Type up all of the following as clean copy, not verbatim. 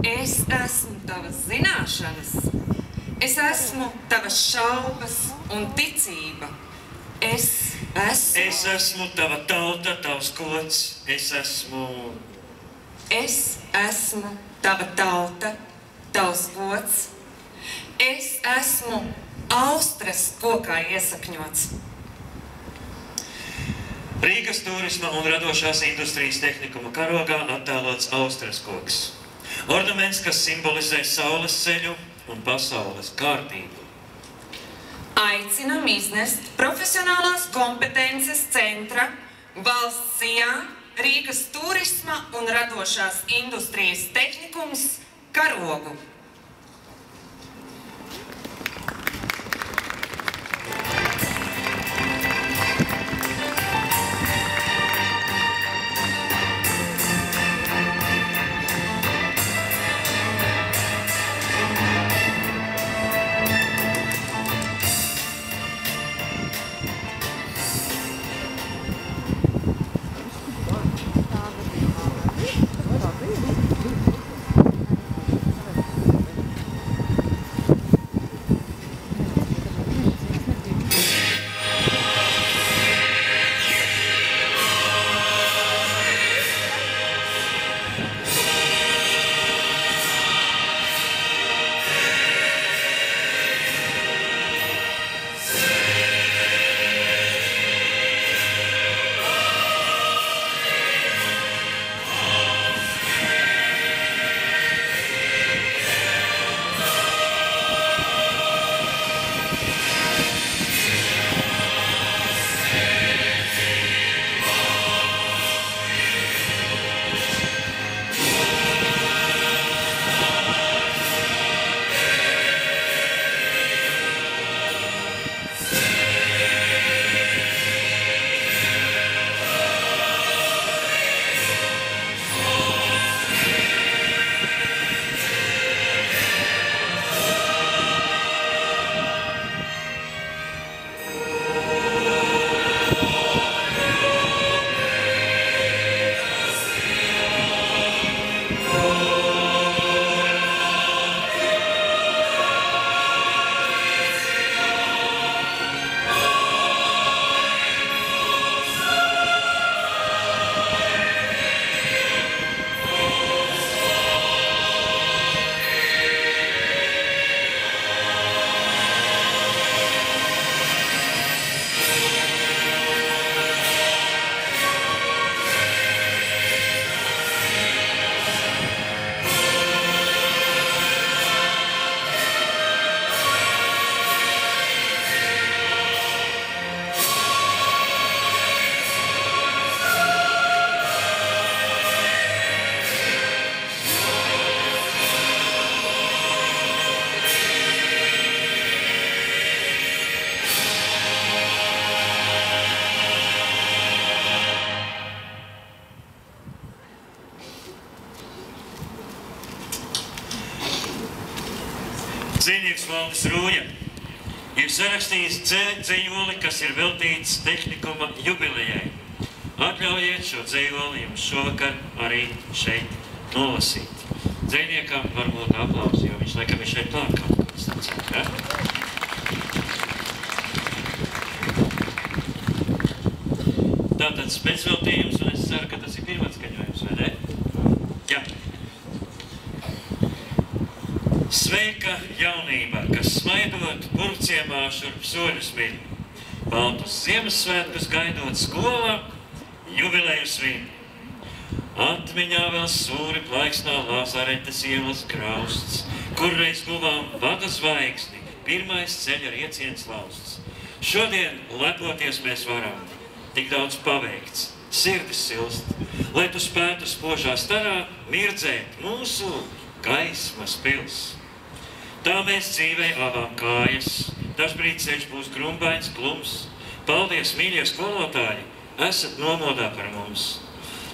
Es esmu tavas zināšanas, es esmu tavas šaubas un ticība. Es esmu tava tauta, tavs gods, es esmu tava tauta, tavs gods. Es esmu austras kokā iesakņots. Rīgas turisma un radošās industrijas tehnikuma karogā attēlots austras koks. Ornaments, kas simbolizē saules ceļu un pasaules kārtību. Aicinam iznest profesionālās kompetences centra valsts sijā Rīgas turisma un radošās industrijas tehnikums karogu. Dzīvnieks Valdis Rūja ir sarakstījis dzejoli, kas ir veltīts tehnikuma jubilejai. Atļaujiet šo dzejoli jums šovakar arī šeit nolasīt. Dzejniekam varbūt aplausi, jo viņš laikam ir šeit klāt kaut kāds tāds. Ja? Tātad spēcveltījums, un es ceru, ka tas ir pirmatskaņojums, vai ne? Jā. Sveika jaunība, kas smaidot burvciemā šurp soļus min. Baltus Ziemassvētkus gaidot skolā, jubileju svin. Atmiņā vēl sūri plaiksnā Lāzaretes ielas krausts, kurreiz guvām vada zvaigzni, pirmais ceļa rieciens lausts. Šodien lepoties mēs varam, tik daudz paveikts, sirdis silst, lai tu spētu spožā starā mirdzēt mūsu gaismas pils. Tā mēs dzīvē avām kājas, dažbrīd ceļš būs grumbains, klums. Paldies, mīļie skolotāji, esat nomodā par mums.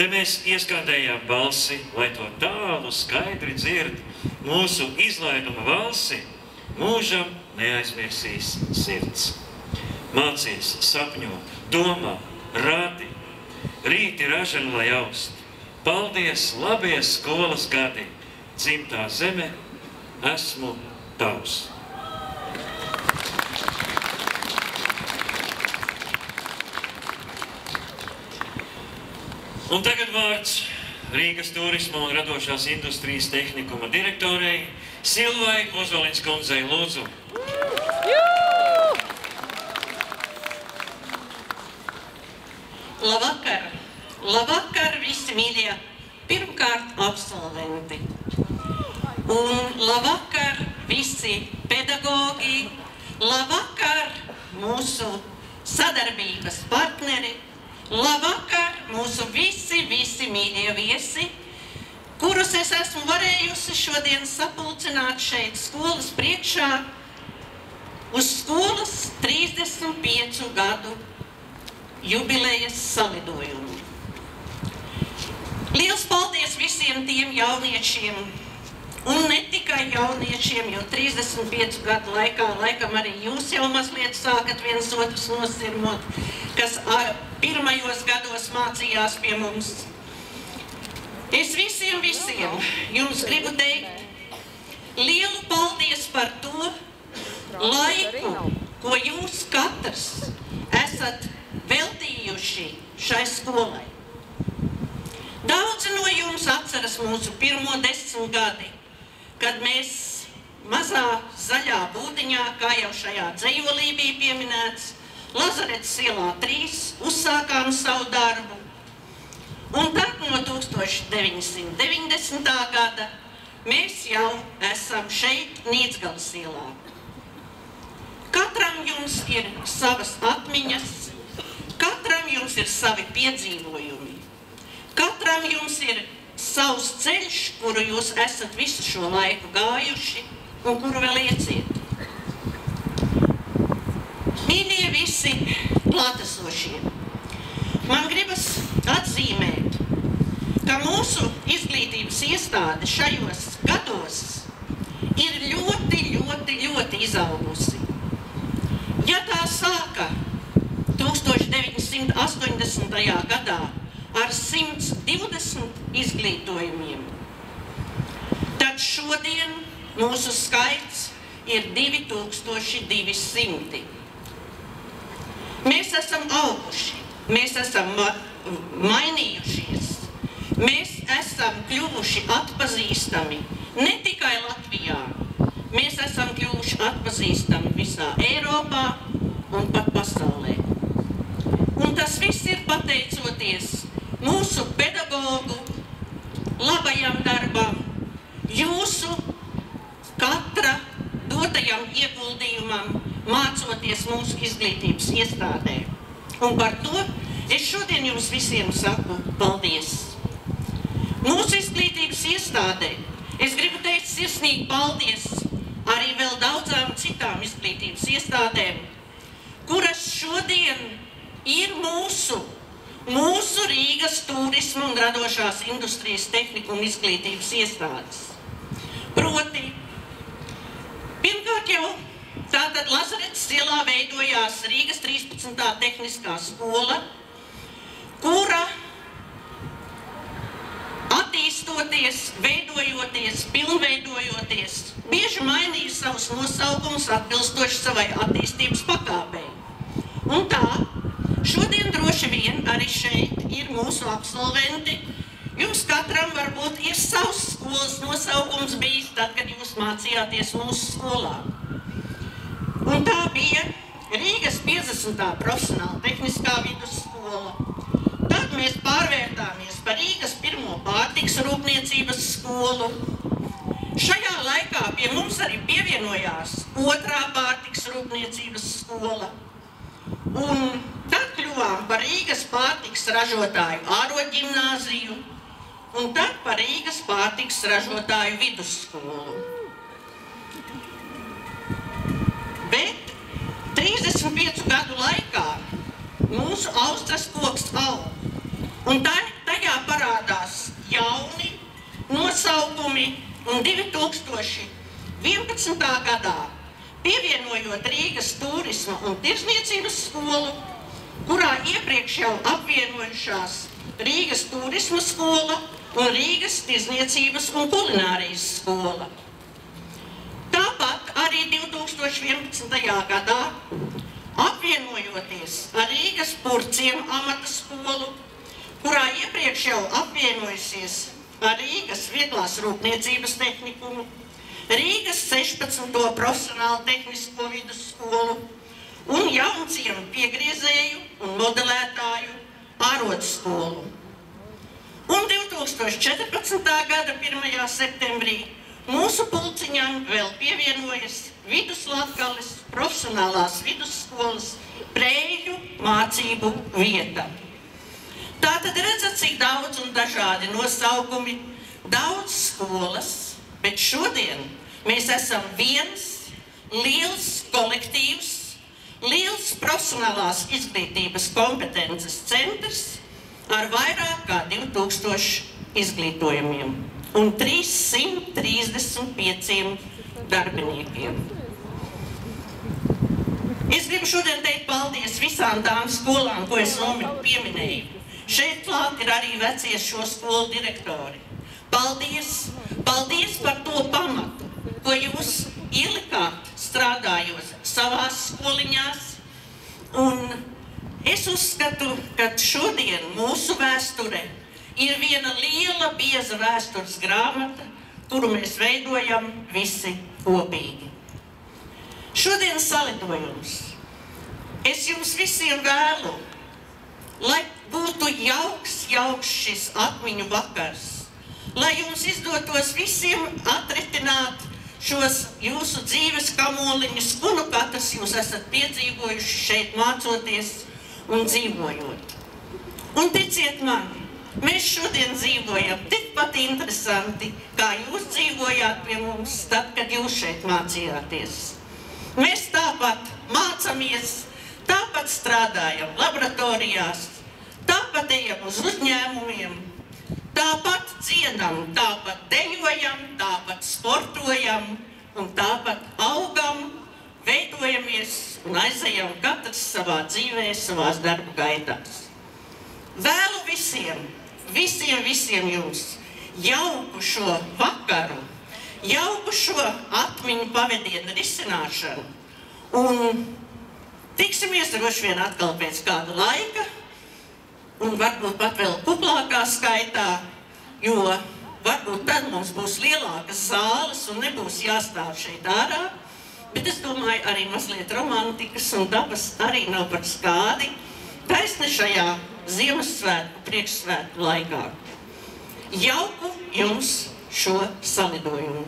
Te mēs ieskandējām balsi, lai to tālu skaidri dzird, mūsu izlaiduma valsi mūžam neaizmirsīs sirds. Mācies, sapņo, domā, rādi, rīti ražani lai aust, Paldies, labie skolas gadi, dzimtā zeme, esmu tavs. Un tagad vārds Rīgas turisma un radošās industrijas tehnikuma direktorei Silvai Ozoliņas kundzei, lūdzu. Labvakar! Labvakar visi mīļie pirmkārt absolventi! Un labvakar visi pedagogi! Labvakar mūsu sadarbības partneri! Labvakar mūsu visi mīļie viesi, kurus es esmu varējusi šodien sapulcināt šeit skolas priekšā uz skolas 35 gadu jubilejas salidojumu. Liels paldies visiem tiem jauniešiem, un ne tikai jauniešiem, jo 35 gadu laikā laikam arī jūs jau mazliet sākat viens otrus nosirmot, kas pirmajos gados mācījās pie mums. Es visiem jums gribu teikt lielu paldies par to laiku, ko jūs katrs esat veltījuši šai skolai. Daudzi no jums atceras mūsu pirmo 10 gadi, kad mēs mazā zaļā būdiņā, kā jau šajā dzejolī bija pieminēts, Lazaretes ielā 3 uzsākām savu darbu, un tad no 1990. gada mēs jau esam šeit Nīcgalas ielā. Katram jums ir savas atmiņas, katram jums ir savi piedzīvojumi, katram jums ir savs ceļš, kuru jūs esat visu šo laiku gājuši un kuru vēl ieciet. Mīļie visi klātesošie, man gribas atzīmēt, ka mūsu izglītības iestāde šajos gados ir ļoti izaugusi. Ja tā sāka 1980. gadā ar 120 izglītojumiem, tad šodien mūsu skaits ir 2200. Mēs esam auguši, mēs esam mainījušies, mēs esam kļuvuši atpazīstami ne tikai Latvijā, mēs esam kļuvuši atpazīstami visā Eiropā un pat pasaulē. Un tas viss ir pateicoties mūsu pedagogu labajam darbam, jūsu katra dotajam ieguldījumam, mācoties mūsu izglītības iestādē. Un par to es šodien jums visiem saku paldies. Mūsu izglītības iestādē es gribu teikt sirsnīgi paldies arī vēl daudzām citām izglītības iestādēm, kuras šodien ir mūsu Rīgas turisma un radošās industrijas tehnikuma izglītības iestādes. Proti, pirmkārt jau tātad Lazaretes ielā veidojās Rīgas 13. tehniskā skola, kura attīstoties, veidojoties, pilnveidojoties, bieži mainīja savus nosaukumus atbilstoši savai attīstības pakāpei. Un tā, šodien droši vien arī šeit ir mūsu absolventi. Jums katram varbūt ir savs skolas nosaukums bijis tad, kad jūs mācījāties mūsu skolā. Un tā bija Rīgas 50. profesionāla tehniskā vidusskola. Tad mēs pārvērtāmies par Rīgas 1. pārtikas rūpniecības skolu. Šajā laikā pie mums arī pievienojās 2. pārtikas rūpniecības skola. Un tad kļuvām par Rīgas pārtikas ražotāju āroģimnāziju un tad par Rīgas pārtikas ražotāju vidusskolu. Bet 35 gadu laikā mūsu austras koks aug, un tajā parādās jauni nosaukumi, un 2011. gadā, pievienojot Rīgas turisma un tirzniecības skolu, kurā iepriekš jau apvienojušās Rīgas turisma skola un Rīgas tirzniecības un kulinārijas skola. Tāpat arī 2011. gadā, apvienojoties ar Rīgas purciem amata skolu, kurā iepriekš jau apvienojusies ar Rīgas vieglās rūpniecības tehnikumu, Rīgas 16. profesionālu tehnisko vidusskolu un Jaunciemu piegriezēju un modelētāju ārodskolu. Un 2014. gada 1. septembrī mūsu pulciņam vēl pievienojas Viduslatgales profesionālās vidusskolas Preļu mācību vieta. Tātad redzat, cik daudz un dažādi nosaukumi, daudz skolas, bet šodien mēs esam viens liels kolektīvs, liels profesionālās izglītības kompetences centrs ar vairāk kā 2000 izglītojumiem un 335 darbiniekiem. Es gribu šodien teikt paldies visām tām skolām, ko es pieminēju. Šeit klāt ir arī vecie šo skolu direktori. Paldies! Paldies par to pamatu, ko jūs ielikāt strādājot savās skoliņās. Un es uzskatu, ka šodien mūsu vēsture ir viena liela, bieza vēstures grāmata, kuru mēs veidojam visi kopīgi. Šodien salidojums. Es jums visiem vēlu, lai būtu jauks šis atmiņu vakars, lai jums izdotos visiem atritināt šos jūsu dzīves kamoliņus, ko nu katrs jūs esat piedzīvojuši šeit mācoties un dzīvojot. Un ticiet man, mēs šodien dzīvojam tikpat interesanti, kā jūs dzīvojāt pie mums, tad, kad jūs šeit mācījāties. Mēs tāpat mācamies, tāpat strādājam laboratorijās, tāpat ejam uz uzņēmumiem, tāpat dziedam, tāpat dejojam, tāpat sportojam un tāpat augam, veidojamies un aizejam katrs savā dzīvē, savās darba gaitās. Vēlu visiem jums jauku šo vakaru, jauku šo atmiņu pavadienu risināšanu un tiksimies droši vien atkal pēc kāda laika un varbūt pat vēl kuplākā skaitā, jo varbūt tad mums būs lielākas zāles un nebūs jāstāv šeit ārā, bet es domāju arī mazliet romantikas un dabas arī nav par skādi taisni šajā Ziemassvētku priekšsvētku laikā. Jauku jums šo salidojumu!